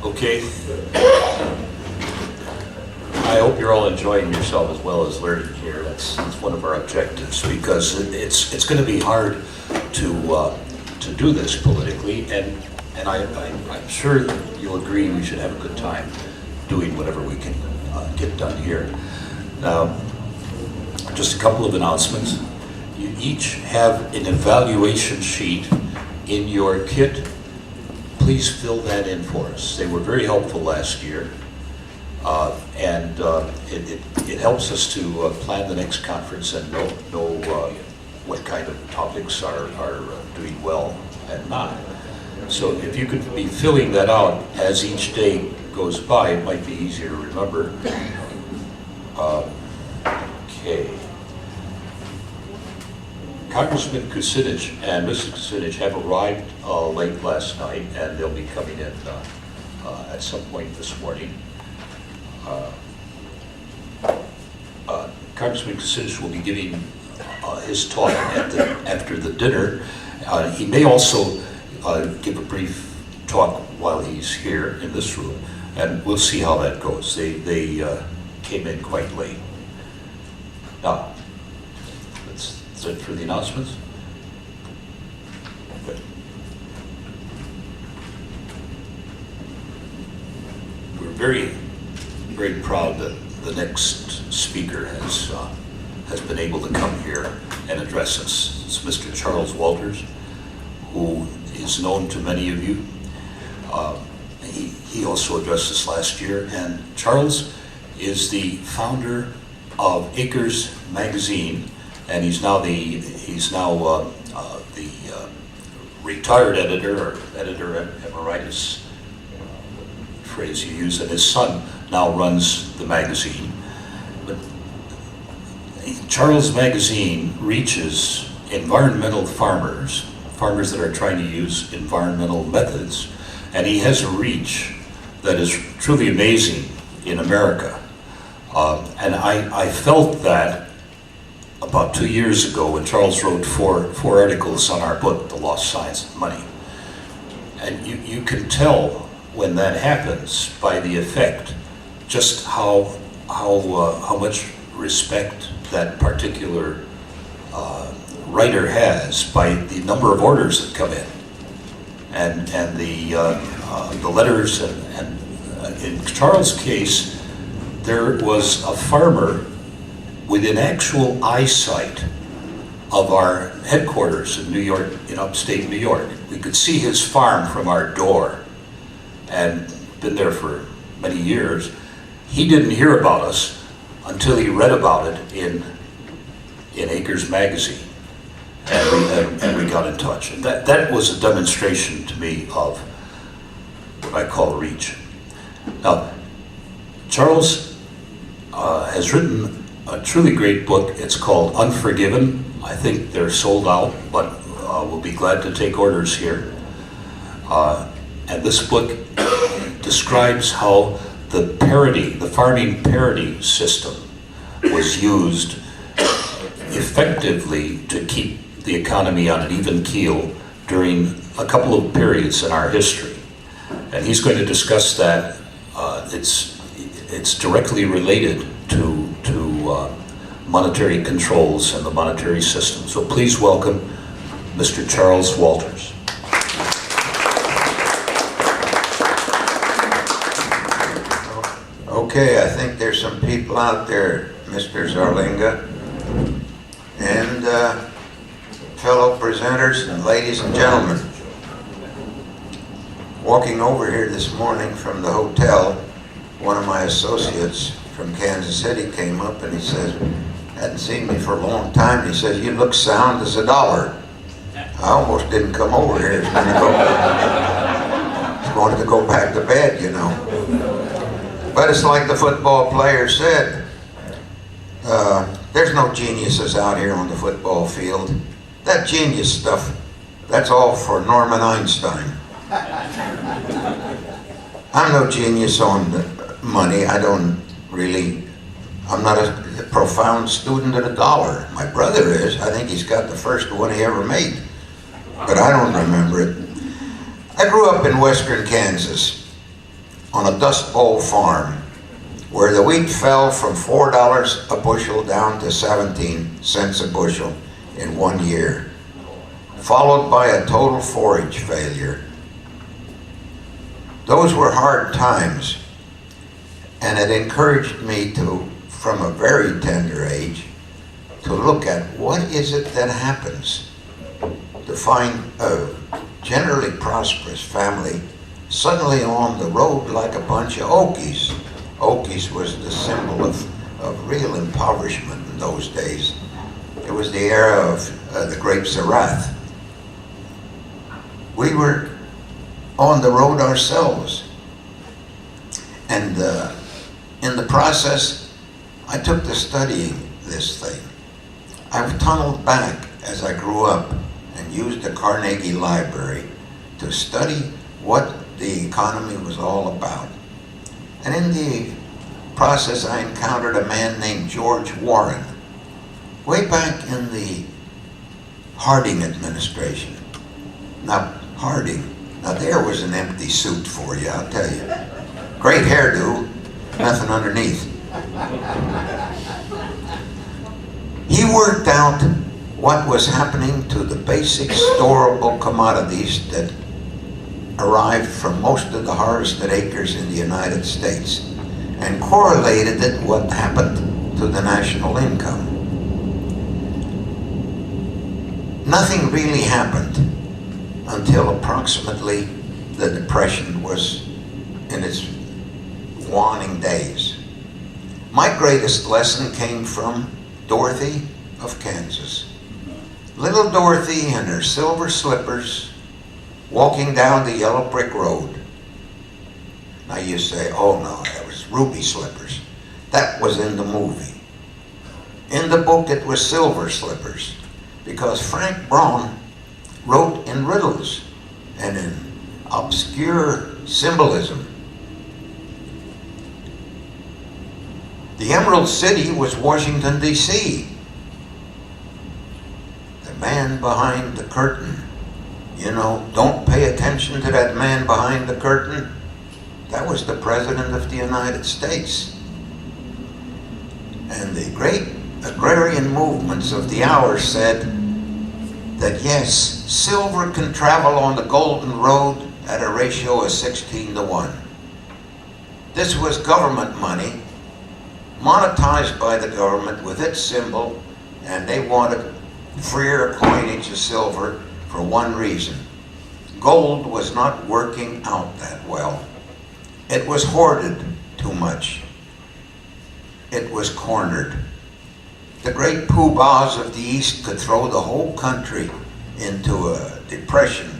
Okay. I hope you're all enjoying yourself as well as learning here. That's one of our objectives, because it's going to be hard to do this politically, and I'm sure that you'll agree we should have a good time doing whatever we can get done here. Now, just a couple of announcements. You each have an evaluation sheet in your kit. Please fill that in for us. They were very helpful last year, and it helps us to plan the next conference and know what kind of topics are doing well and not. So if you could be filling that out as each day goes by, it might be easier to remember. Okay. Congressman Kucinich and Mrs. Kucinich have arrived late last night, and they'll be coming in at some point this morning. Congressman Kucinich will be giving his talk after the dinner. He may also give a brief talk while he's here in this room, and we'll see how that goes. They came in quite late. Now, that's it for the announcements. Good. We're very, very proud that the next speaker has been able to come here and address us. It's Mr. Charles Walters, who is known to many of you. He also addressed us last year, and Charles is the founder of Acres magazine, and he's now the retired editor, or editor emeritus, phrase you use, and his son now runs the magazine. But Charles' magazine reaches environmental farmers that are trying to use environmental methods, and he has a reach that is truly amazing in America. And I felt that about 2 years ago when Charles wrote four articles on our book, The Lost Science of Money. And you can tell when that happens by the effect, just how much respect that particular writer has by the number of orders that come in, and the letters, and in Charles' case, there was a farmer within actual eyesight of our headquarters in New York, in upstate New York. We could see his farm from our door, and been there for many years. He didn't hear about us until he read about it in Acres magazine, and we got in touch. And that was a demonstration to me of what I call reach. Now, Charles has written a truly great book. It's called Unforgiven. I think they're sold out, but we'll be glad to take orders here. And this book describes how the farming parity system was used effectively to keep the economy on an even keel during a couple of periods in our history. And he's going to discuss that. It's directly related to monetary controls and the monetary system. So please welcome Mr. Charles Walters. Okay, I think there's some people out there, Mr. Zarlinga, and fellow presenters and ladies and gentlemen. Walking over here this morning from the hotel, one of my associates from Kansas City came up and he says, hadn't seen me for a long time, he says, "You look sound as a dollar." I almost didn't come over here. I wanted to go back to bed, you know. But it's like the football player said, there's no geniuses out here on the football field. That genius stuff, that's all for Norman Einstein. I'm no genius on money. I'm not a profound student of the dollar. My brother is. I think he's got the first one he ever made, but I don't remember it. I grew up in western Kansas, on a Dust Bowl farm where the wheat fell from $4 a bushel down to 17 cents a bushel in 1 year, followed by a total forage failure. Those were hard times, and it encouraged me to, from a very tender age, to look at what is it that happens to find a generally prosperous family suddenly on the road like a bunch of Okies. Okies was the symbol of real impoverishment in those days. It was the era of the grapes of wrath. We were on the road ourselves. And in the process, I took to studying this thing. I've tunneled back as I grew up and used the Carnegie Library to study what the economy was all about. And in the process, I encountered a man named George Warren, way back in the Harding administration. Now, Harding, now there was an empty suit for you, I'll tell you. Great hairdo, nothing underneath. He worked out what was happening to the basic storable commodities that arrived from most of the harvested acres in the United States and correlated it what happened to the national income. Nothing really happened until approximately the Depression was in its waning days. My greatest lesson came from Dorothy of Kansas. Little Dorothy in her silver slippers walking down the yellow brick road. Now you say, oh no, that was ruby slippers. That was in the movie. In the book it was silver slippers, because Frank Braun wrote in riddles and in obscure symbolism. The Emerald City was Washington, D.C. The man behind the curtain. You know, don't pay attention to that man behind the curtain. That was the President of the United States. And the great agrarian movements of the hour said that yes, silver can travel on the Golden Road at a ratio of 16:1. This was government money, monetized by the government with its symbol, and they wanted freer coinage of silver for one reason. Gold was not working out that well. It was hoarded too much. It was cornered. The great poobahs of the East could throw the whole country into a depression.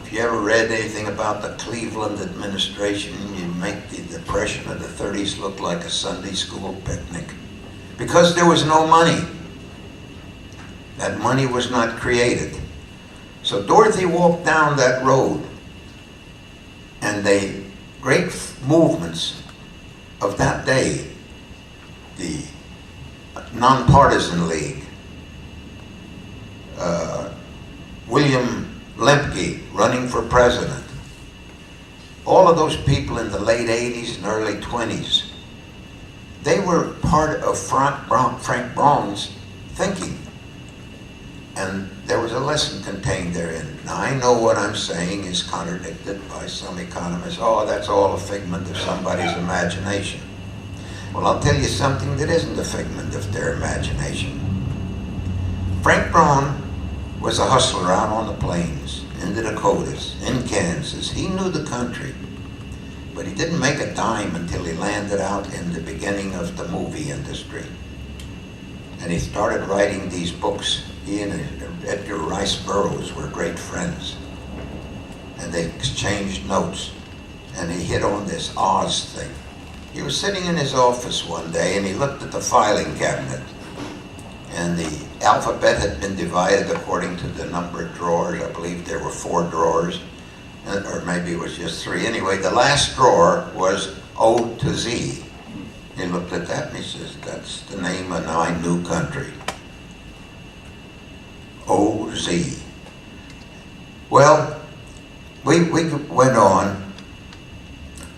If you ever read anything about the Cleveland administration, you make the Depression of the 30s look like a Sunday school picnic. Because there was no money. That money was not created. So Dorothy walked down that road, and the great movements of that day, the Nonpartisan League, William Lemke running for president, all of those people in the late 80s and early 20s, they were part of Frank Braun's thinking. And there was a lesson contained therein. Now, I know what I'm saying is contradicted by some economists. Oh, that's all a figment of somebody's imagination. Well, I'll tell you something that isn't a figment of their imagination. Frank Braun was a hustler out on the plains, in the Dakotas, in Kansas. He knew the country, but he didn't make a dime until he landed out in the beginning of the movie industry. And he started writing these books. He and Edgar Rice Burroughs were great friends. And they exchanged notes. And he hit on this Oz thing. He was sitting in his office one day and he looked at the filing cabinet. And the alphabet had been divided according to the number of drawers. I believe there were 4 drawers, or maybe it was just 3. Anyway, the last drawer was O to Z. He looked at that and he says, that's the name of my new country. O-Z. Well, we went on.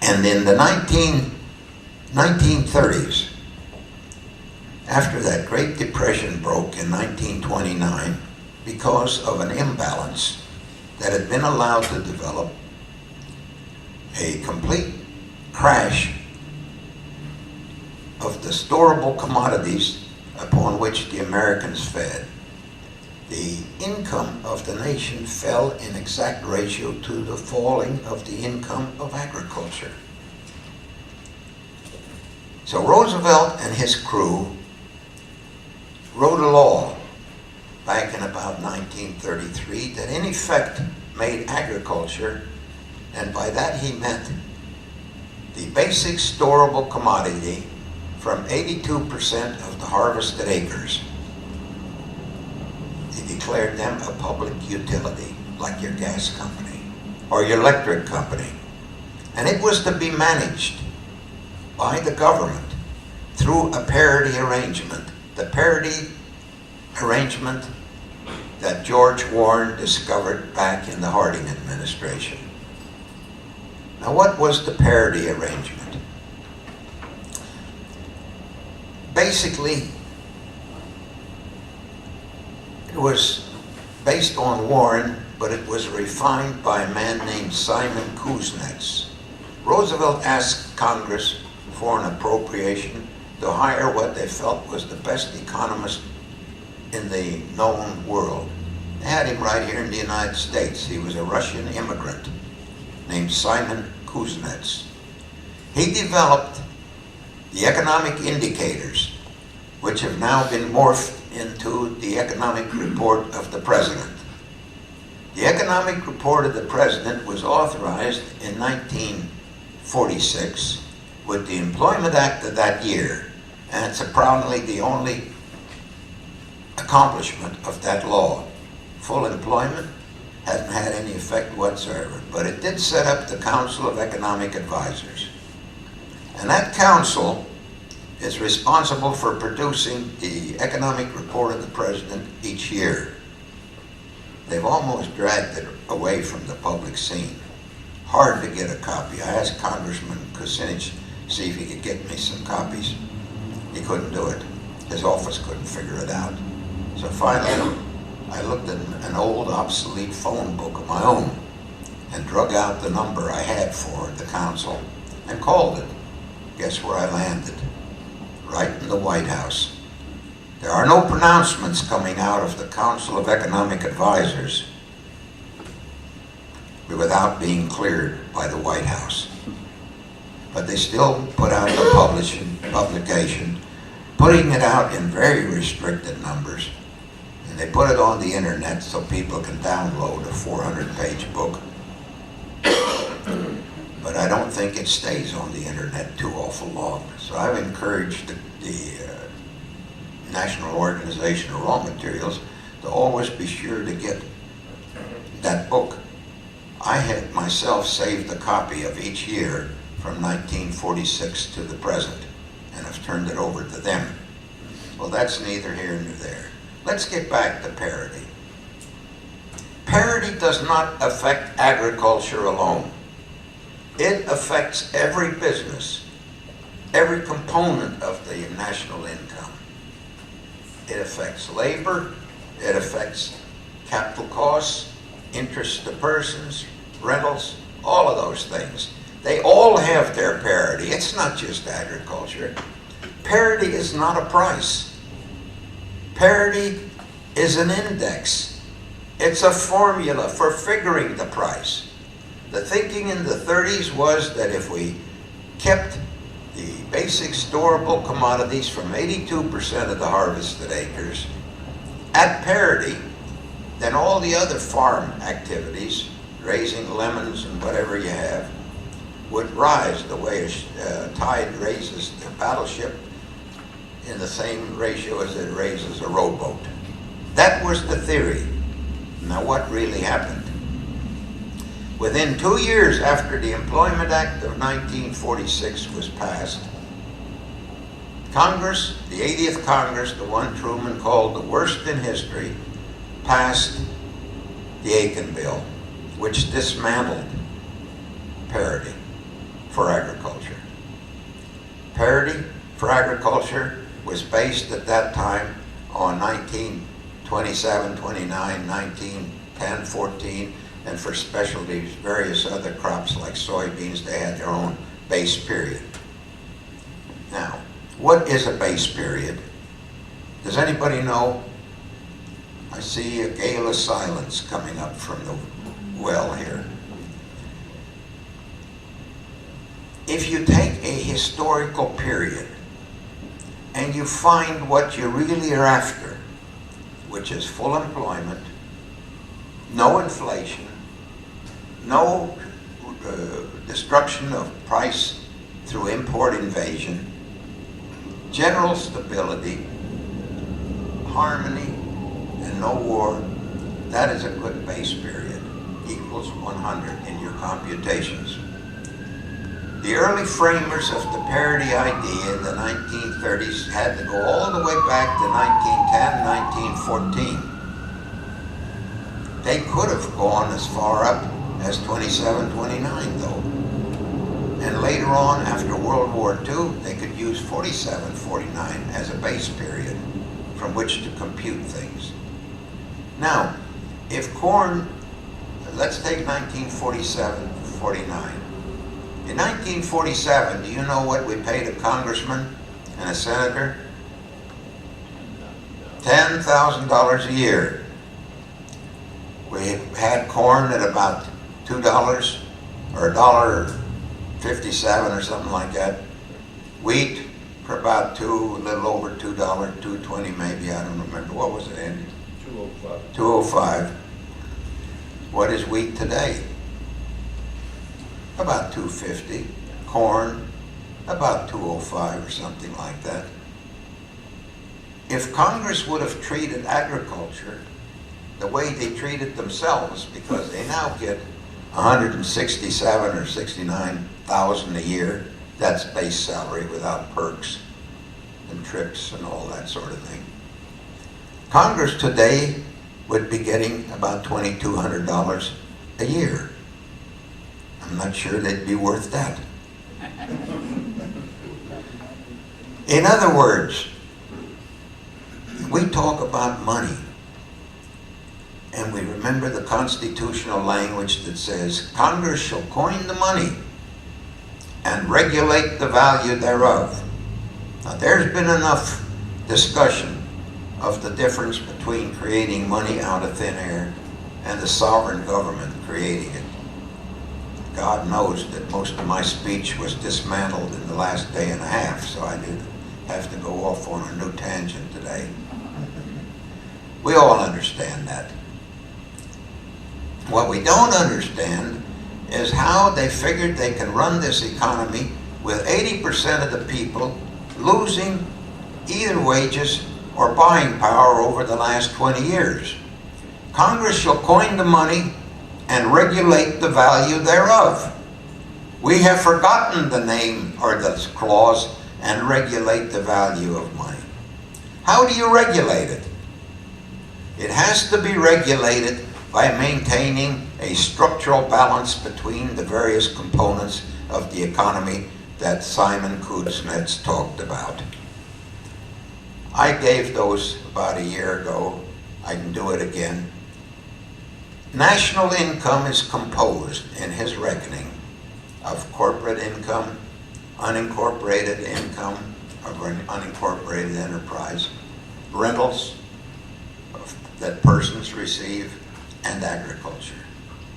And in the 1930s, after that Great Depression broke in 1929, because of an imbalance that had been allowed to develop, a complete crash of the storable commodities upon which the Americans fed, the income of the nation fell in exact ratio to the falling of the income of agriculture. So Roosevelt and his crew wrote a law back in about 1933 that in effect made agriculture, and by that he meant the basic storable commodity, from 82% of the harvested acres. He declared them a public utility, like your gas company or your electric company. And it was to be managed by the government through a parity arrangement. The parity arrangement that George Warren discovered back in the Harding administration. Now, what was the parity arrangement? Basically, it was based on Warren, but it was refined by a man named Simon Kuznets. Roosevelt asked Congress for an appropriation to hire what they felt was the best economist in the known world. They had him right here in the United States. He was a Russian immigrant named Simon Kuznets. He developed the economic indicators, which have now been morphed into the economic report of the president. The economic report of the president was authorized in 1946 with the Employment Act of that year, and it's apparently the only accomplishment of that law. Full employment hasn't had any effect whatsoever, but it did set up the Council of Economic Advisors. And that council is responsible for producing the economic report of the president each year. They've almost dragged it away from the public scene. Hard to get a copy. I asked Congressman Kucinich see if he could get me some copies. He couldn't do it. His office couldn't figure it out. So finally, I looked at an old obsolete phone book of my own and drug out the number I had for the council and called it. Guess where I landed? Right in the White House. There are no pronouncements coming out of the Council of Economic Advisors without being cleared by the White House. But they still put out the publication, putting it out in very restricted numbers. And they put it on the internet so people can download a 400-page book. But I don't think it stays on the internet too awful long. So I've encouraged the National Organization of Raw Materials to always be sure to get that book. I had myself saved a copy of each year from 1946 to the present, and have turned it over to them. Well, that's neither here nor there. Let's get back to parity. Parity does not affect agriculture alone. It affects every business, every component of the national income. It affects labor, it affects capital costs, interest to persons, rentals, all of those things. They all have their parity. It's not just agriculture. Parity is not a price. Parity is an index. It's a formula for figuring the price. The thinking in the 30s was that if we kept the basic storable commodities from 82% of the harvested acres at parity, then all the other farm activities, raising lemons and whatever you have, would rise the way a tide raises the battleship in the same ratio as it raises a rowboat. That was the theory. Now what really happened? Within 2 years after the Employment Act of 1946 was passed, Congress, the 80th Congress, the one Truman called the worst in history, passed the Aiken Bill, which dismantled parity. for agriculture. Parity for agriculture was based at that time on 1927, 29, 19, 10, 14, and for specialties, various other crops like soybeans, they had their own base period. Now, what is a base period? Does anybody know? I see a gale of silence coming up from the well here. If you take a historical period and you find what you really are after, which is full employment, no inflation, no destruction of price through import invasion, general stability, harmony, and no war, that is a good base period, equals 100 in your computations. The early framers of the parity idea in the 1930s had to go all the way back to 1910, 1914. They could have gone as far up as 27, 29 though. And later on, after World War II, they could use 47, 49 as a base period from which to compute things. Now, if corn, let's take 1947, 49. In 1947, do you know what we paid a congressman and a senator? $10,000 a year. We had corn at about $2 or $1.57 or something like that. Wheat for about a little over $2, $2.20 maybe, I don't remember. What was it, Andy? 205. 205. What is wheat today? About 250. Corn, about 205 or something like that. If Congress would have treated agriculture the way they treated themselves, because they now get 167 or 69,000 a year, that's base salary without perks and trips and all that sort of thing. Congress today would be getting about $2,200 a year. I'm not sure they'd be worth that. In other words, we talk about money, and we remember the constitutional language that says, Congress shall coin the money and regulate the value thereof. Now, there's been enough discussion of the difference between creating money out of thin air and the sovereign government creating it. God knows that most of my speech was dismantled in the last day and a half, so I did have to go off on a new tangent today. We all understand that. What we don't understand is how they figured they can run this economy with 80% of the people losing either wages or buying power over the last 20 years. Congress shall coin the money and regulate the value thereof. We have forgotten the name or the clause, and regulate the value of money. How do you regulate it? It has to be regulated by maintaining a structural balance between the various components of the economy that Simon Kuznets talked about. I gave those about a year ago. I can do it again. National income is composed, in his reckoning, of corporate income, unincorporated income of an unincorporated enterprise, rentals that persons receive, and agriculture.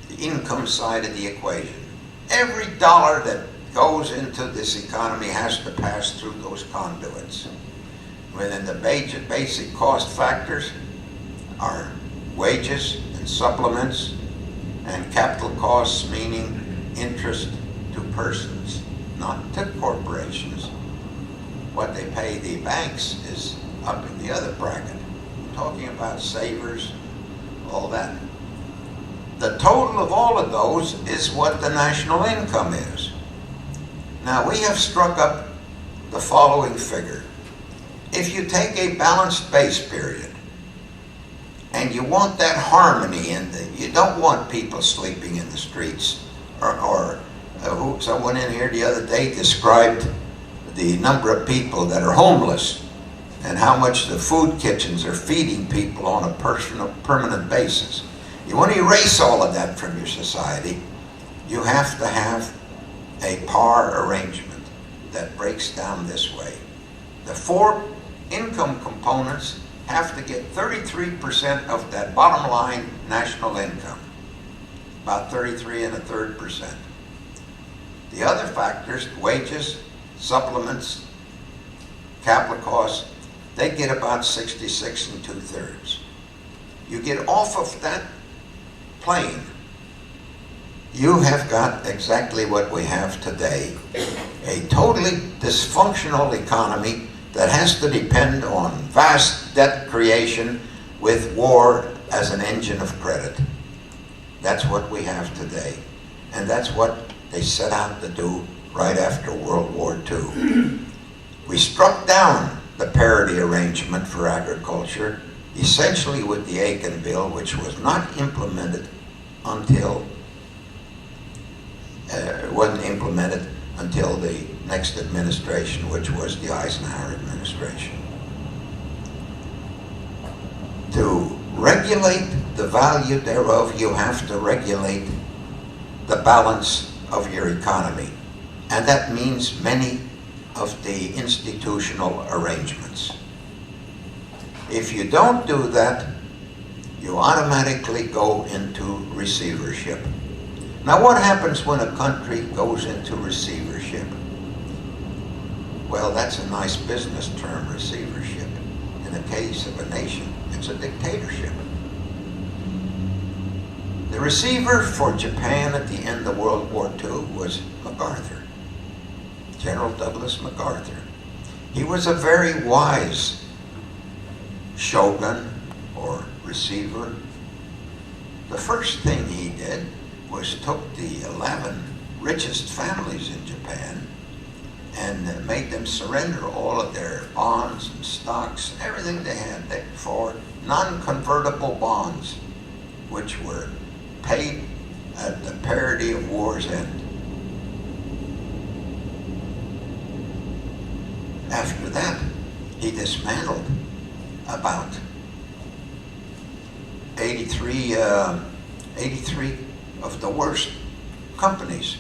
The income side of the equation. Every dollar that goes into this economy has to pass through those conduits. Within the basic cost factors are wages and supplements and capital costs, meaning interest to persons, not to corporations. What they pay the banks is up in the other bracket. I'm talking about savers, all that. The total of all of those is what the national income is. Now, we have struck up the following figure. If you take a balanced base period and you want that harmony in you don't want people sleeping in the streets or Someone in here the other day described the number of people that are homeless and how much the food kitchens are feeding people on a permanent basis. You want to erase all of that from your society, you have to have a par arrangement that breaks down this way. The 4 income components have to get 33% of that bottom line national income, about 33 1/3%. The other factors, wages, supplements, capital costs, they get about 66 2/3. You get off of that plane, you have got exactly what we have today, a totally dysfunctional economy that has to depend on vast debt creation with war as an engine of credit. That's what we have today. And that's what they set out to do right after World War II. We struck down the parity arrangement for agriculture, essentially with the Aiken Bill, which was not implemented until the next administration, which was the Eisenhower administration. To regulate the value thereof, you have to regulate the balance of your economy. And that means many of the institutional arrangements. If you don't do that, you automatically go into receivership. Now, what happens when a country goes into receivership? Well, that's a nice business term, receivership. In the case of a nation, it's a dictatorship. The receiver for Japan at the end of World War II was MacArthur, General Douglas MacArthur. He was a very wise shogun or receiver. The first thing he did was took the 11 richest families in Japan and made them surrender all of their bonds and stocks, everything they had for non-convertible bonds, which were paid at the parity of war's end. After that, he dismantled about 83 of the worst companies,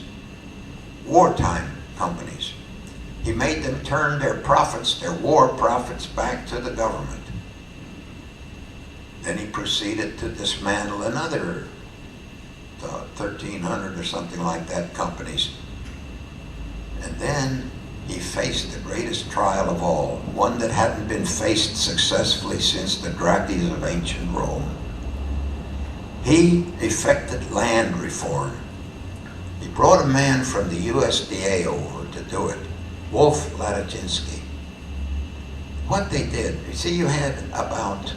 wartime companies. He made them turn their profits, their war profits, back to the government. Then he proceeded to dismantle another 1,300 or something like that companies. And then he faced the greatest trial of all, one that hadn't been faced successfully since the Gracchus of ancient Rome. He effected land reform. He brought a man from the U.S.A. over to do it, Wolf Ladiczynski. What they did, you see, you had about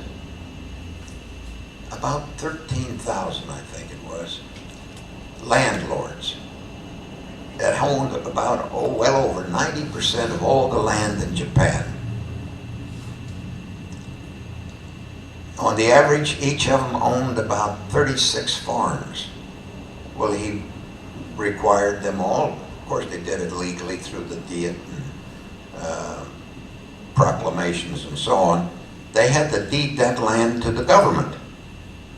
13,000, I think it was, landlords that owned about, well over 90% of all the land in Japan. On the average, each of them owned about 36 farms. Well, he required them all. Of course, they did it legally through the Diet and proclamations and so on. They had to deed that land to the government.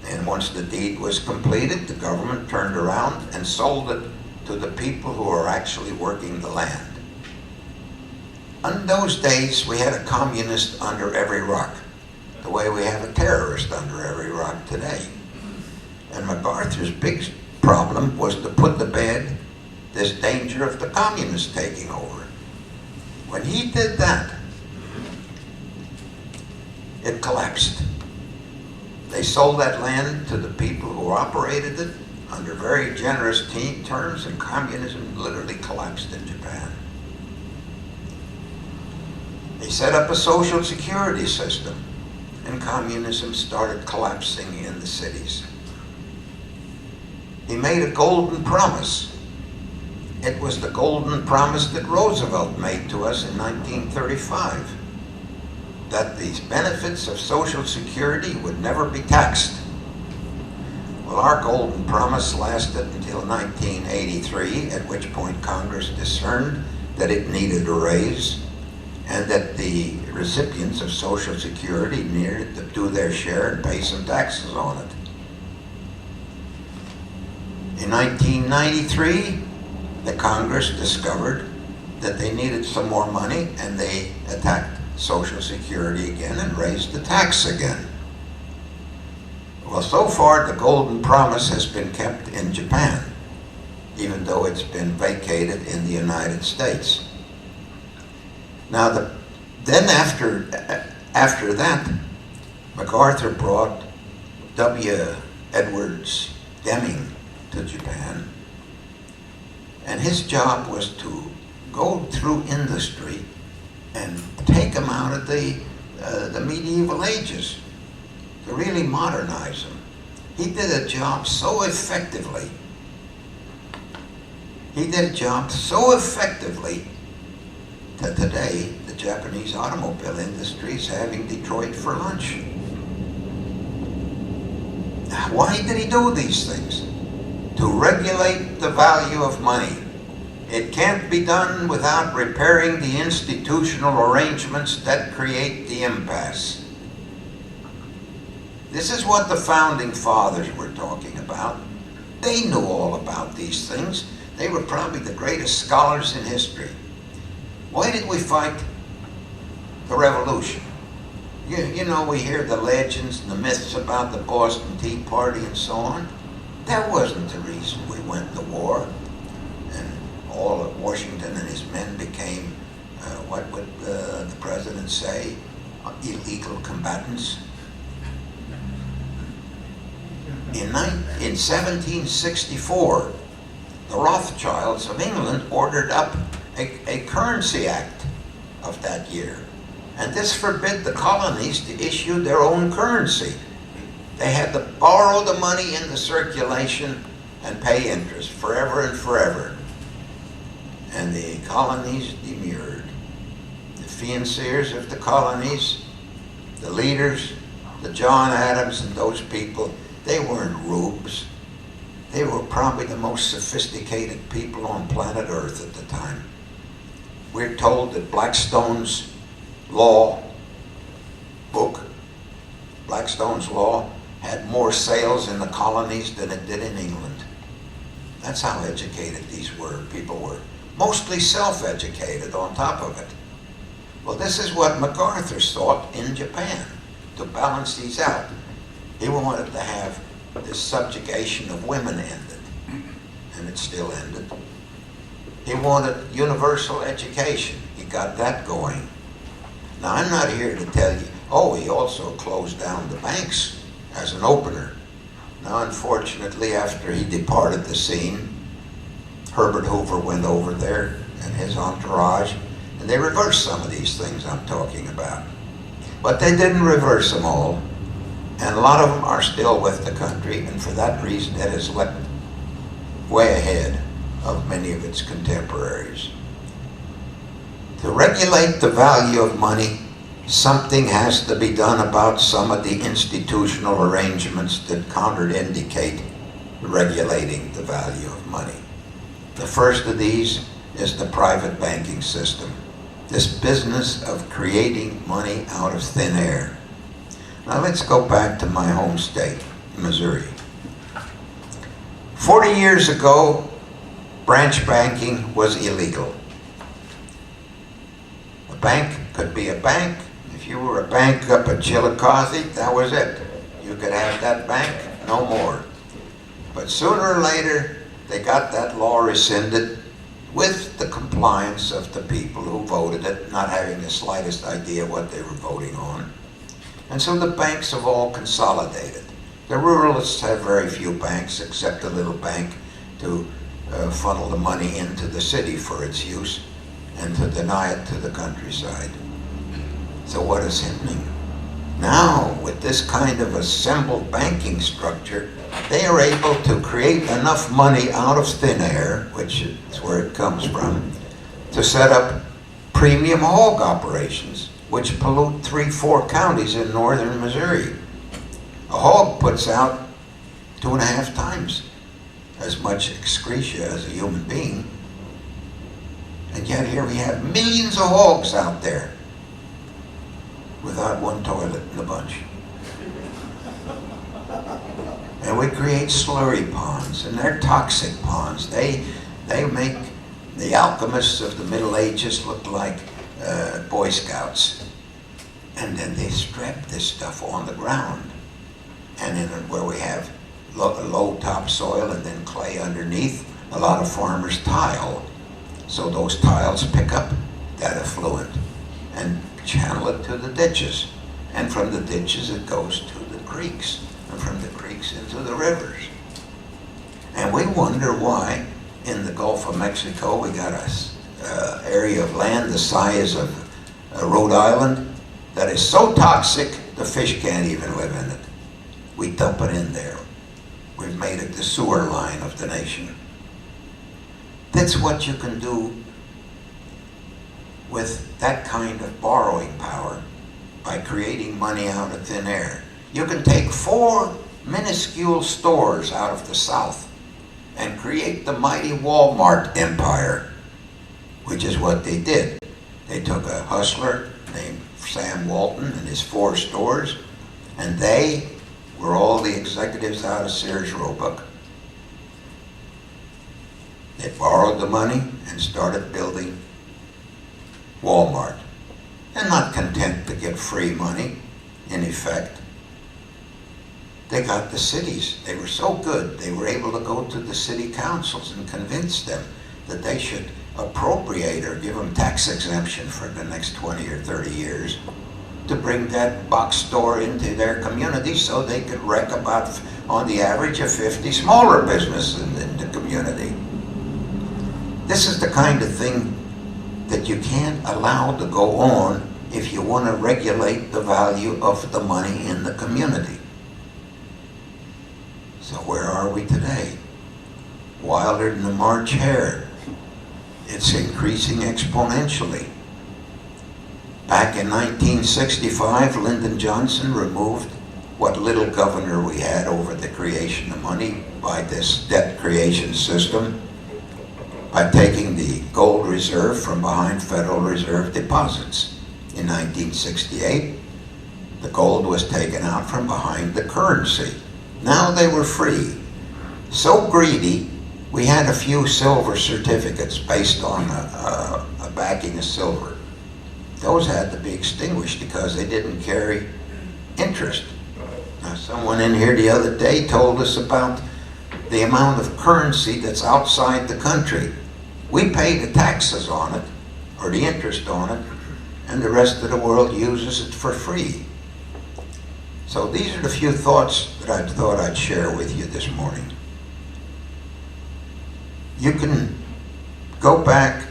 And once the deed was completed, the government turned around and sold it to the people who are actually working the land. In those days, we had a communist under every rock, the way we have a terrorist under every rock today. And MacArthur's big problem was to put to bed this danger of the communists taking over. When he did that, it collapsed. They sold that land to the people who operated it under very generous terms, and communism literally collapsed in Japan. He set up a social security system, and communism started collapsing in the cities. He made a golden promise. It was the golden promise that Roosevelt made to us in 1935, that these benefits of Social Security would never be taxed. Well, our golden promise lasted until 1983, at which point Congress discerned that it needed a raise and that the recipients of Social Security needed to do their share and pay some taxes on it. In 1993, the Congress discovered that they needed some more money, and they attacked Social Security again and raised the tax again. Well, so far the golden promise has been kept in Japan, even though it's been vacated in the United States. Now, then after that, MacArthur brought W. Edwards Deming to Japan, and his job was to go through industry and take them out of the medieval ages, to really modernize them. He did a job so effectively. That today the Japanese automobile industry is having Detroit for lunch. Why did he do these things? To regulate the value of money. It can't be done without repairing the institutional arrangements that create the impasse. This is what the founding fathers were talking about. They knew all about these things. They were probably the greatest scholars in history. Why did we fight the revolution? You know, we hear the legends and the myths about the Boston Tea Party and so on. That wasn't the reason we went to war. And all of Washington and his men became, what would the president say, illegal combatants. In 1764, the Rothschilds of England ordered up a currency act of that year. And this forbid the colonies to issue their own currency. They had to borrow the money into circulation and pay interest forever and forever. And the colonies demurred. The financiers of the colonies, the leaders, the John Adams and those people, they weren't rubes. They were probably the most sophisticated people on planet Earth at the time. We're told that Blackstone's law book, Blackstone's law, had more sales in the colonies than it did in England. That's how educated these people were. Mostly self-educated on top of it. Well, this is what MacArthur thought in Japan, to balance these out. He wanted to have this subjugation of women ended, and it still ended. He wanted universal education. He got that going. Now, I'm not here to tell you, oh, he also closed down the banks as an opener. Now, unfortunately, after he departed the scene, Herbert Hoover went over there and his entourage, and they reversed some of these things I'm talking about. But they didn't reverse them all, and a lot of them are still with the country, and for that reason it has leapt way ahead of many of its contemporaries. To regulate the value of money, something has to be done about some of the institutional arrangements that contraindicate regulating the value of money. The first of these is the private banking system, this business of creating money out of thin air. Now let's go back to my home state, Missouri. 40 years ago, branch banking was illegal. A bank could be a bank. If you were a bank up at Chillicothe, that was it. You could have that bank, no more. But sooner or later, they got that law rescinded with the compliance of the people who voted it, not having the slightest idea what they were voting on. And so the banks have all consolidated. The ruralists have very few banks, except a little bank to funnel the money into the city for its use and to deny it to the countryside. So what is happening? Now, with this kind of assembled banking structure, they are able to create enough money out of thin air, which is where it comes from, to set up premium hog operations, which pollute 3-4 counties in northern Missouri. A hog puts out 2.5 times as much excreta as a human being. And yet here we have millions of hogs out there without one toilet in the bunch. And we create slurry ponds, and they're toxic ponds. They make the alchemists of the Middle Ages look like Boy Scouts. And then they strap this stuff on the ground. And in where we have low topsoil and then clay underneath, a lot of farmers tile. So those tiles pick up that effluent and channel it to the ditches. And from the ditches it goes to the creeks, and from the creeks into the rivers. And we wonder why in the Gulf of Mexico we got a area of land the size of Rhode Island that is so toxic the fish can't even live in it. We dump it in there. We've made it the sewer line of the nation. That's what you can do with that kind of borrowing power by creating money out of thin air. You can take 4 minuscule stores out of the South and create the mighty Walmart empire, which is what they did. They took a hustler named Sam Walton and his 4 stores, and they were all the executives out of Sears Roebuck. They borrowed the money and started building Walmart. And not content to get free money, in effect, they got the cities. They were so good, they were able to go to the city councils and convince them that they should appropriate or give them tax exemption for the next 20 or 30 years to bring that box store into their community so they could wreck about, on the average, of 50 smaller businesses in the community. This is the kind of thing that you can't allow to go on if you want to regulate the value of the money in the community. So where are we today? Wilder than the March hare. It's increasing exponentially. Back in 1965, Lyndon Johnson removed what little governor we had over the creation of money by this debt creation system, by taking the gold reserve from behind Federal Reserve deposits. In 1968, the gold was taken out from behind the currency. Now they were free. So greedy, we had a few silver certificates based on a backing of silver. Those had to be extinguished because they didn't carry interest. Now, someone in here the other day told us about the amount of currency that's outside the country. We pay the taxes on it, or the interest on it, and the rest of the world uses it for free. So these are the few thoughts that I thought I'd share with you this morning. You can go back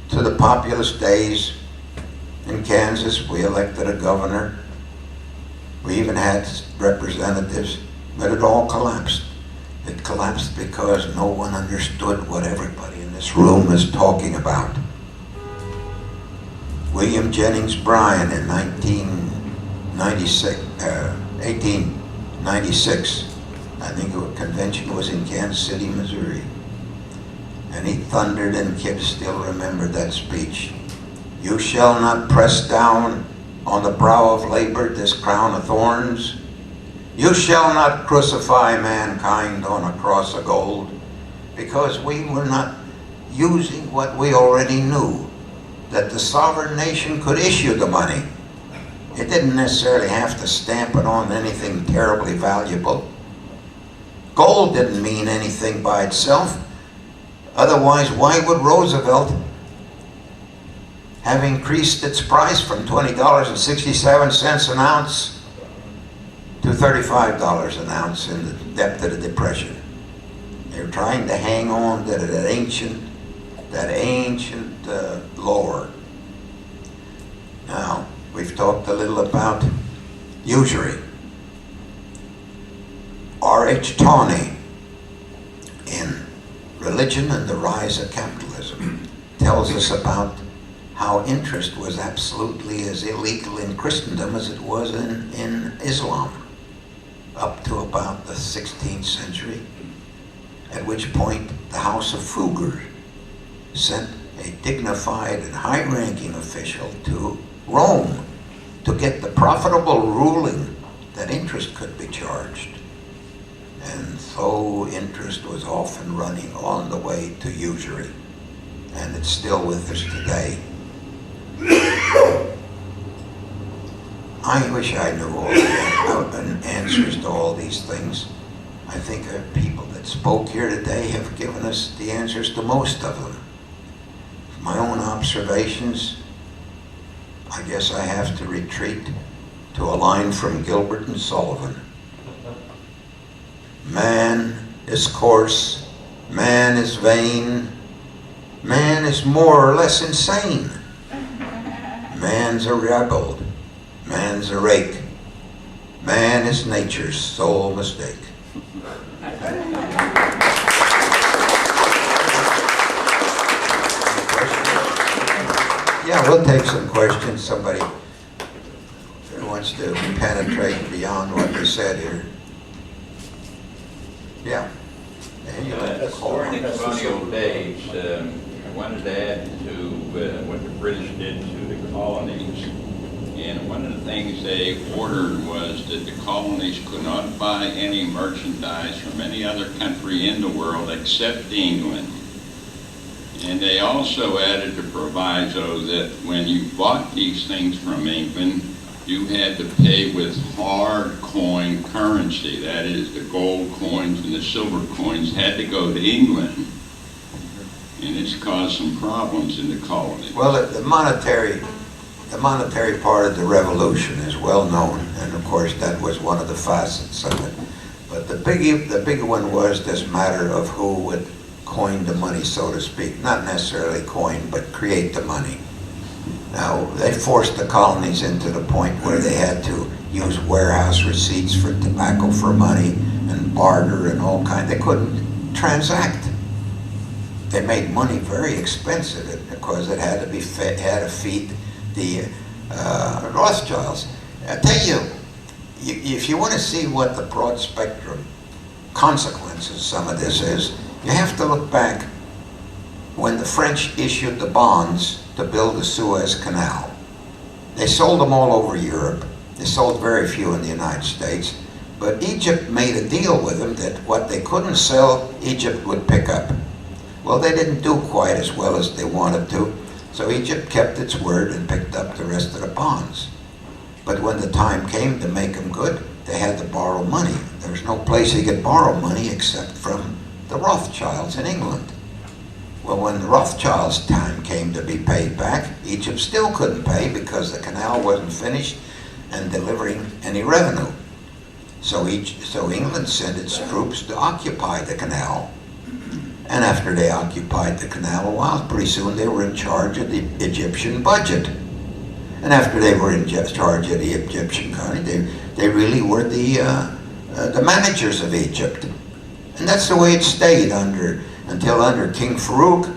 to the populist days. In Kansas, we elected a governor. We even had representatives, but it all collapsed. It collapsed because no one understood what everybody in this room is talking about. William Jennings Bryan in 1896, I think the convention was in Kansas City, Missouri. And he thundered, and kids still remember that speech. "You shall not press down on the brow of labor this crown of thorns. You shall not crucify mankind on a cross of gold," because we were not using what we already knew, that the sovereign nation could issue the money. It didn't necessarily have to stamp it on anything terribly valuable. Gold didn't mean anything by itself. Otherwise, why would Roosevelt have increased its price from $20.67 an ounce to $35 an ounce in the depth of the Depression? They were trying to hang on to that ancient lore. Now, we've talked a little about usury. R.H. Tawney, in Religion and the Rise of Capitalism, tells us about how interest was absolutely as illegal in Christendom as it was in Islam. up to about the 16th century, at which point the House of Fugger sent a dignified and high-ranking official to Rome to get the profitable ruling that interest could be charged. And so interest was often running on the way to usury, and it's still with us today. I wish I knew all the answers to all these things. I think the people that spoke here today have given us the answers to most of them. My own observations, I guess I have to retreat to a line from Gilbert and Sullivan. Man is coarse, man is vain, man is more or less insane. Man's a rebel, man's a rake, man is nature's sole mistake. Yeah, we'll take some questions. Somebody who wants to penetrate beyond what we said here. Yeah. And you let the call. During the colonial days, I wanted to add to what the British did to the colonies. And one of the things they ordered was that the colonies could not buy any merchandise from any other country in the world except England. And they also added the proviso that when you bought these things from England, you had to pay with hard coin currency. That is, the gold coins and the silver coins had to go to England. And it's caused some problems in the colonies. Well, the monetary part of the revolution is well known, and of course that was one of the facets of it. But the big one was this matter of who would coin the money, so to speak. Not necessarily coin, but create the money. Now, they forced the colonies into the point where they had to use warehouse receipts for tobacco for money and barter and all kinds. They couldn't transact. They made money very expensive because it had to be had to feed the Rothschilds. I tell you, if you want to see what the broad spectrum consequences of some of this is, you have to look back when the French issued the bonds to build the Suez Canal. They sold them all over Europe. They sold very few in the United States. But Egypt made a deal with them that what they couldn't sell, Egypt would pick up. Well, they didn't do quite as well as they wanted to, so Egypt kept its word and picked up the rest of the bonds. But when the time came to make them good, they had to borrow money. There was no place they could borrow money except from the Rothschilds in England. Well, when the Rothschilds' time came to be paid back, Egypt still couldn't pay because the canal wasn't finished and delivering any revenue. So England sent its troops to occupy the canal. And after they occupied the canal a while, pretty soon they were in charge of the Egyptian budget. And after they were in charge of the Egyptian country, they really were the managers of Egypt. And that's the way it stayed until under King Farouk,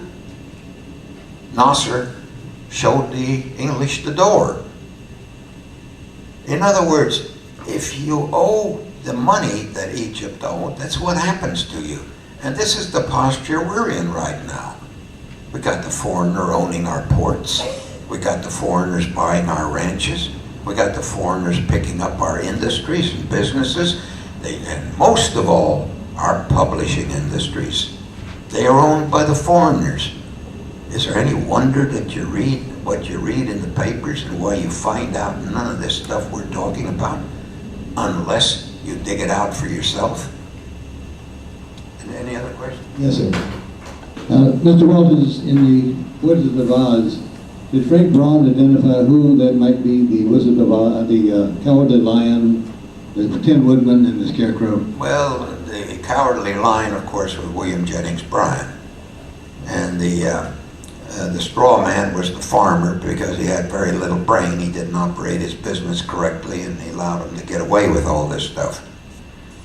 Nasser showed the English the door. In other words, if you owe the money that Egypt owed, that's what happens to you. And this is the posture we're in right now. We got the foreigner owning our ports. We got the foreigners buying our ranches. We got the foreigners picking up our industries and businesses. And most of all, our publishing industries. They are owned by the foreigners. Is there any wonder that you read what you read in the papers and why you find out none of this stuff we're talking about unless you dig it out for yourself? Any other questions? Yes, sir. Mr. Walters, in the Wizard of Oz, did Frank Braun identify who that might be the Wizard of Oz, the Cowardly Lion, the Tin Woodman, and the Scarecrow? Well, the Cowardly Lion, of course, was William Jennings Bryan. And the straw man was the farmer because he had very little brain. He didn't operate his business correctly, and he allowed him to get away with all this stuff.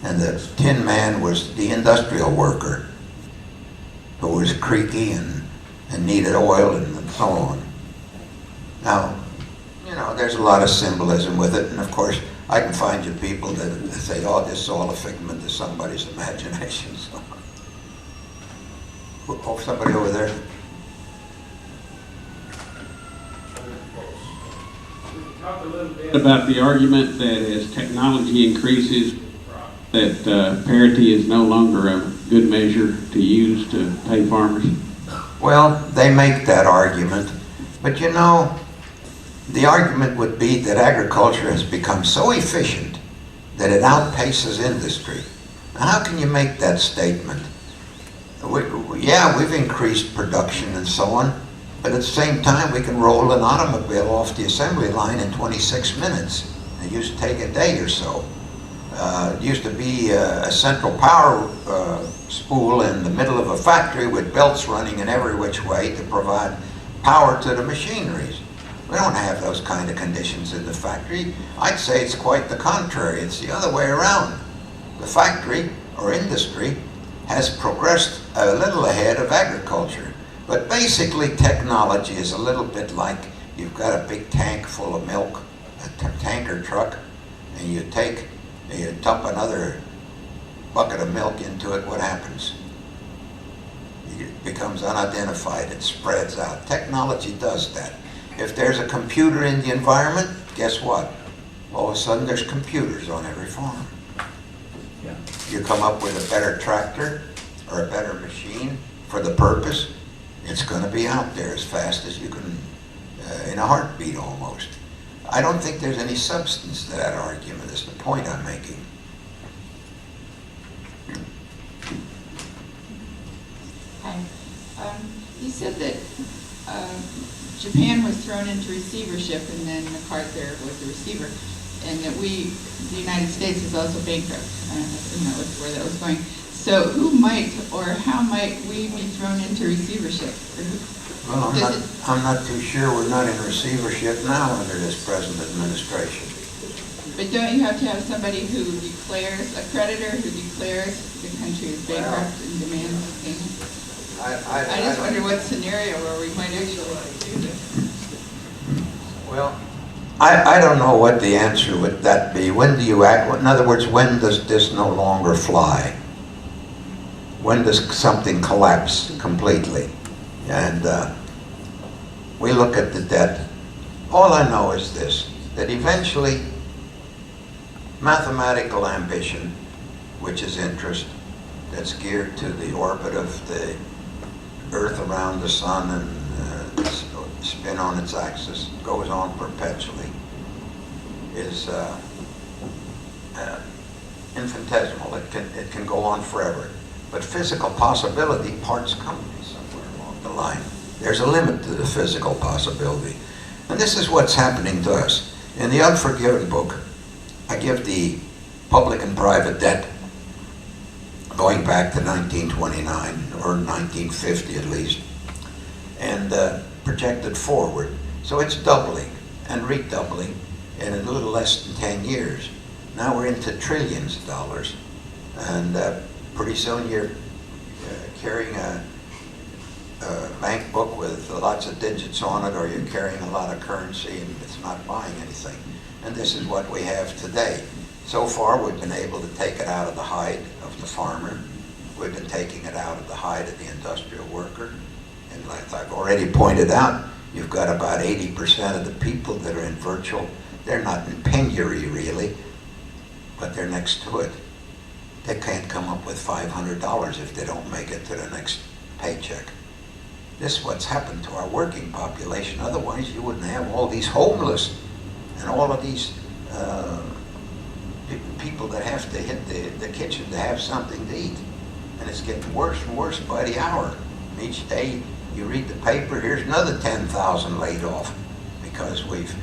And the Tin Man was the industrial worker who was creaky and needed oil and so on. Now, you know, there's a lot of symbolism with it, and of course, I can find you people that say, oh, this is all a figment of somebody's imagination. So, oh, somebody over there. Talk a little bit about the argument that as technology increases, that parity is no longer a good measure to use to pay farmers. Well, they make that argument, but you know, the argument would be that agriculture has become so efficient that it outpaces industry. Now, how can you make that statement? Yeah, we've increased production and so on, but at the same time, we can roll an automobile off the assembly line in 26 minutes. It used to take a day or so. It used to be a central power spool in the middle of a factory with belts running in every which way to provide power to the machineries. We don't have those kind of conditions in the factory. I'd say it's quite the contrary. It's the other way around. The factory or industry has progressed a little ahead of agriculture. But basically technology is a little bit like you've got a big tank full of milk, a tanker truck, and you dump another bucket of milk into it, what happens? It becomes unidentified, it spreads out. Technology does that. If there's a computer in the environment, guess what? All of a sudden there's computers on every farm. Yeah. You come up with a better tractor or a better machine for the purpose, it's going to be out there as fast as you can, in a heartbeat almost. I don't think there's any substance to that argument, is the point I'm making. Hi. You said that Japan was thrown into receivership and then MacArthur was the receiver, and that the United States is also bankrupt. That was where that was going. So who might or how might we be thrown into receivership? Well, I'm not too sure. We're not in receivership now under this present administration. But don't you have to have somebody who declares, a creditor who declares the country is bankrupt and demands payment? I just wonder what scenario where we might actually do this. Well, I don't know what the answer would that be. When do you act? In other words, when does this no longer fly? When does something collapse completely? And we look at the debt. All I know is this, that eventually mathematical ambition, which is interest, that's geared to the orbit of the Earth around the sun and spin on its axis, goes on perpetually, is infinitesimal. It can go on forever. But physical possibility parts company somewhere along the line. There's a limit to the physical possibility. And this is what's happening to us. In the Unforgiven book, I give the public and private debt going back to 1929 or 1950 at least, and projected forward. So it's doubling and redoubling in a little less than 10 years. Now we're into trillions of dollars, and pretty soon you're carrying a bank book with lots of digits on it, or you're carrying a lot of currency and it's not buying anything. And this is what we have today. So far, we've been able to take it out of the hide of the farmer. We've been taking it out of the hide of the industrial worker. And like I've already pointed out, you've got about 80% of the people that are in virtual, they're not in penury really, but they're next to it. They can't come up with $500 if they don't make it to the next paycheck. This is what's happened to our working population. Otherwise, you wouldn't have all these homeless and all of these people that have to hit the kitchen to have something to eat. And it's getting worse and worse by the hour. Each day you read the paper, here's another 10,000 laid off because we've,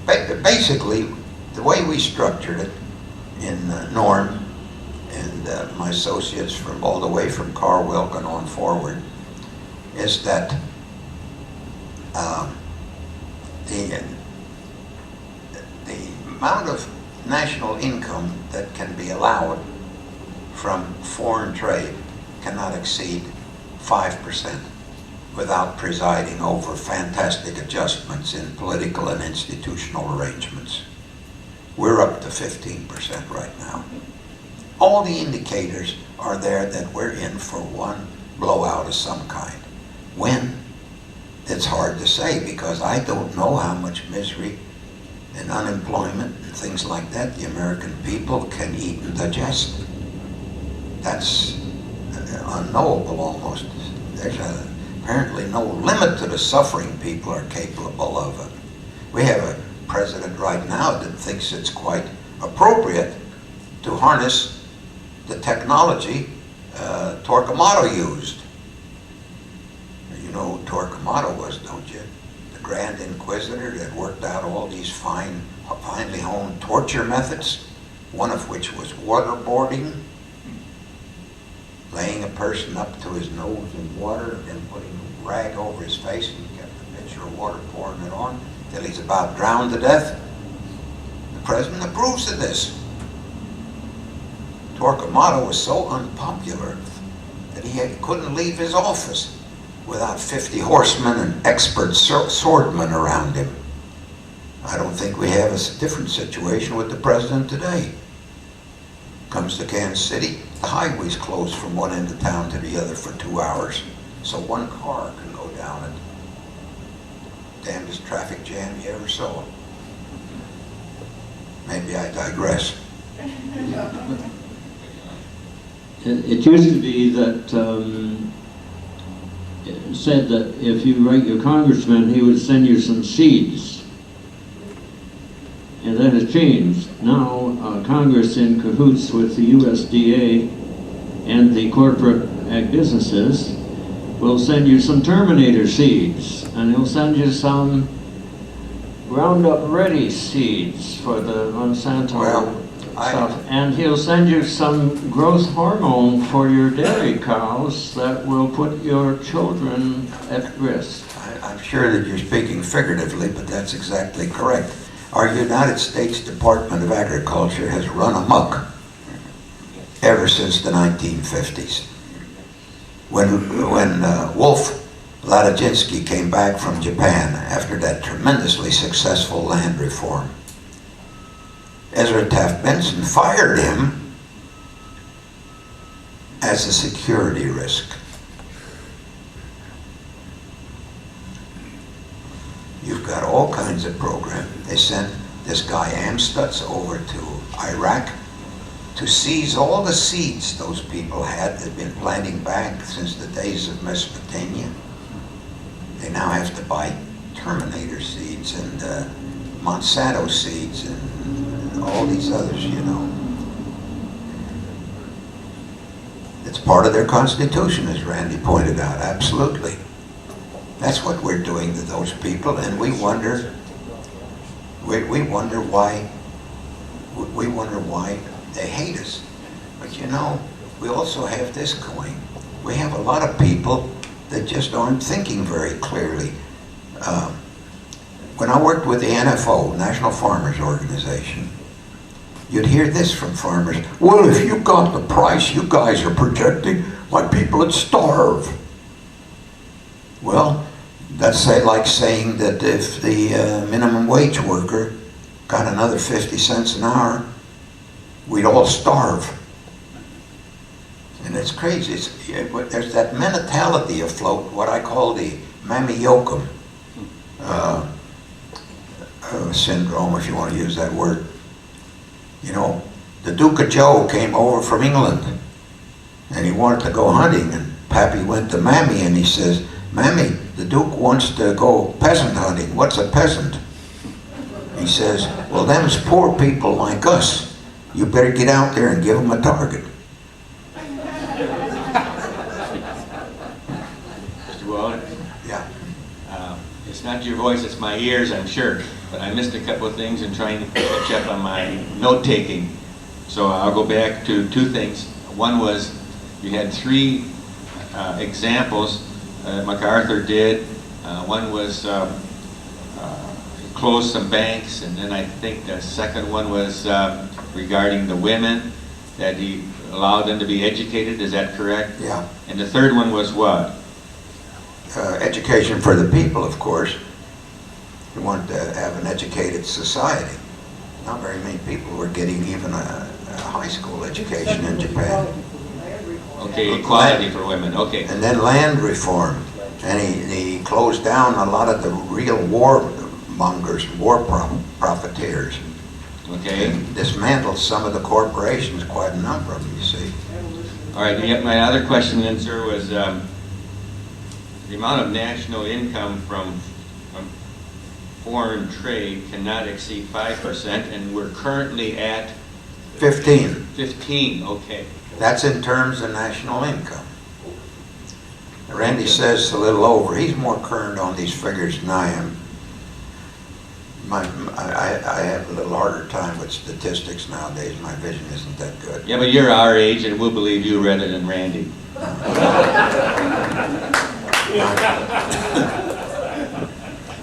basically, the way we structured it in Norm and my associates from all the way from Carl Wilkin on forward is that the amount of national income that can be allowed from foreign trade cannot exceed 5% without presiding over fantastic adjustments in political and institutional arrangements. We're up to 15% right now. All the indicators are there that we're in for one blowout of some kind. When? It's hard to say, because I don't know how much misery and unemployment and things like that the American people can eat and digest. That's unknowable almost. There's apparently no limit to the suffering people are capable of. We have a president right now that thinks it's quite appropriate to harness the technology Torquemada used. You know who Torquemada was, don't you? The Grand Inquisitor that worked out all these finely honed torture methods, one of which was waterboarding, laying a person up to his nose in water and then putting a rag over his face and kept the pitcher of water pouring it on till he's about drowned to death. The president approves of this. Torquemada was so unpopular that he couldn't leave his office without 50 horsemen and expert swordmen around him. I don't think we have a different situation with the president today. Comes to Kansas City, the highway's closed from one end of town to the other for 2 hours, so one car can go down it. Damnedest traffic jam you ever saw. Maybe I digress. It used to be that it said that if you write your congressman, he would send you some seeds. And that has changed. Now Congress, in cahoots with the U.S.A. and the corporate ag businesses, will send you some Terminator seeds, and he'll send you some Roundup Ready seeds for the Monsanto stuff, and he'll send you some growth hormone for your dairy cows that will put your children at risk. I'm sure that you're speaking figuratively, but that's exactly correct. Our United States Department of Agriculture has run amok ever since the 1950s. When Wolf Ladiczynski came back from Japan after that tremendously successful land reform, Ezra Taft Benson fired him as a security risk. You've got all kinds of programs. They sent this guy Amstutz over to Iraq to seize all the seeds those people had that had been planting back since the days of Mesopotamia. They now have to buy Terminator seeds and Monsanto seeds and all these others, you know. It's part of their constitution, as Randy pointed out, absolutely. That's what we're doing to those people, and we wonder why they hate us. But you know, we also have this going. We have a lot of people that just aren't thinking very clearly. When I worked with the NFO, National Farmers Organization, you'd hear this from farmers: well, if you got the price you guys are projecting, my people would starve. Well, that's like saying that if the minimum wage worker got another 50 cents an hour, we'd all starve. And it's crazy. There's that mentality afloat, what I call the mammy-yokum syndrome, if you want to use that word. You know, the Duke of Joe came over from England, and he wanted to go hunting, and Pappy went to Mammy, and he says, "Mammy, the Duke wants to go peasant hunting. What's a peasant?" He says, "Well, them's poor people like us. You better get out there and give them a target." Mr. Waller? Yeah. It's not your voice, it's my ears, I'm sure. But I missed a couple of things in trying to catch up on my note-taking. So I'll go back to two things. One was, you had three examples MacArthur did. One was close some banks, and then I think the second one was regarding the women, that he allowed them to be educated. Is that correct? Yeah. And the third one was what? Education for the people, of course. You want to have an educated society. not very many people were getting even a high school education in Japan. Okay, equality for women, okay. And then land reform. And he closed down a lot of the real warmongers, profiteers. Okay. And dismantled some of the corporations, quite a number of them, you see. All right, my other question then, sir, was the amount of national income from foreign trade cannot exceed 5%, and we're currently at 15. 15, okay. That's in terms of national income. Randy says a little over. He's more current on these figures than I am. I have a little harder time with statistics nowadays. My vision isn't that good. Yeah, but you're our age, and we'll believe you rather than Randy.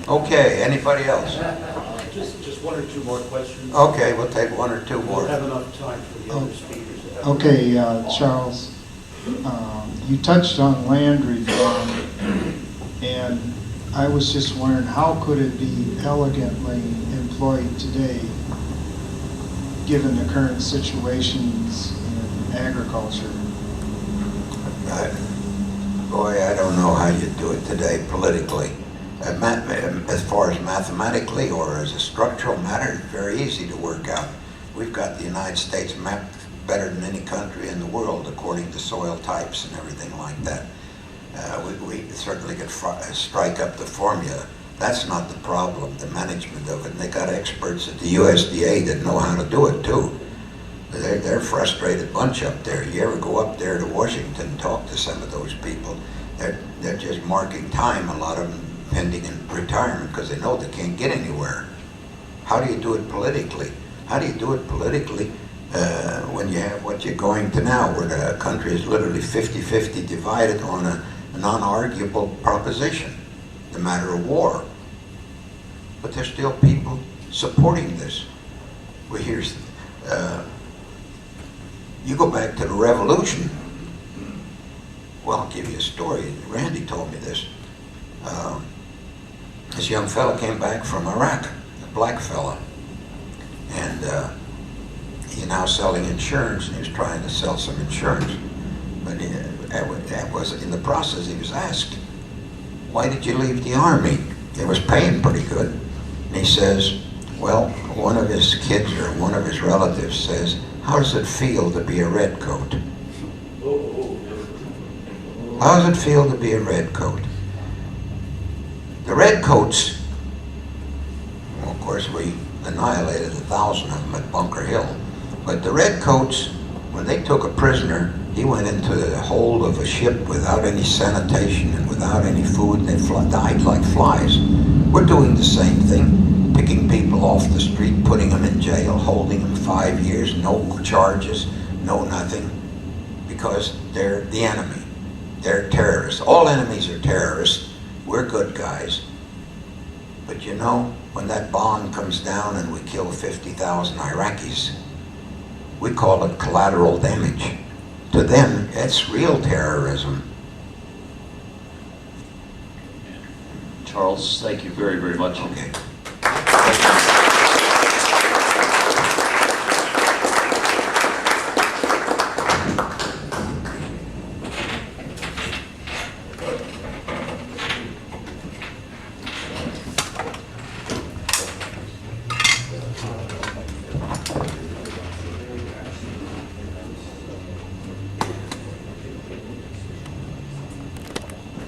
Okay, anybody else? Just one or two more questions. Okay, we'll take one or two We'll more. have enough time for the other speakers. to have- Okay, Charles, you touched on land reform, and I was just wondering, how could it be elegantly employed today, given the current situations in agriculture? Boy, I don't know how you do it today politically. As far as mathematically or as a structural matter, it's very easy to work out. We've got the United States mapped better than any country in the world according to soil types and everything like that. We certainly could strike up the formula. That's not the problem, the management of it. And they got experts at the U.S.A. that know how to do it too. They're a frustrated bunch up there. You ever go up there to Washington and talk to some of those people, they're just marking time, a lot of them pending in retirement because they know they can't get anywhere. How do you do it politically? How do you do it politically when you have what you're going to now, where the country is literally 50-50 divided on a non-arguable proposition, the matter of war? But there's still people supporting this. Well, you go back to the revolution. Well, I'll give you a story. Randy told me this. This young fella came back from Iraq, a black fella, and he's now selling insurance, and he was trying to sell some insurance. But that was in the process. He was asked, "Why did you leave the army? It was paying pretty good." And he says, well, one of his kids or one of his relatives says, "How does it feel to be a redcoat? How does it feel to be a redcoat?" The redcoats, well, of course, we annihilated 1,000 of them at Bunker Hill. But the redcoats, when they took a prisoner, he went into the hold of a ship without any sanitation and without any food, and they died like flies. We're doing the same thing, picking people off the street, putting them in jail, holding them 5 years, no charges, no nothing, because they're the enemy. They're terrorists. All enemies are terrorists. We're good guys. But you know, when that bomb comes down and we kill 50,000 Iraqis, we call it collateral damage. To them, it's real terrorism. Charles, thank you very, very much. Okay.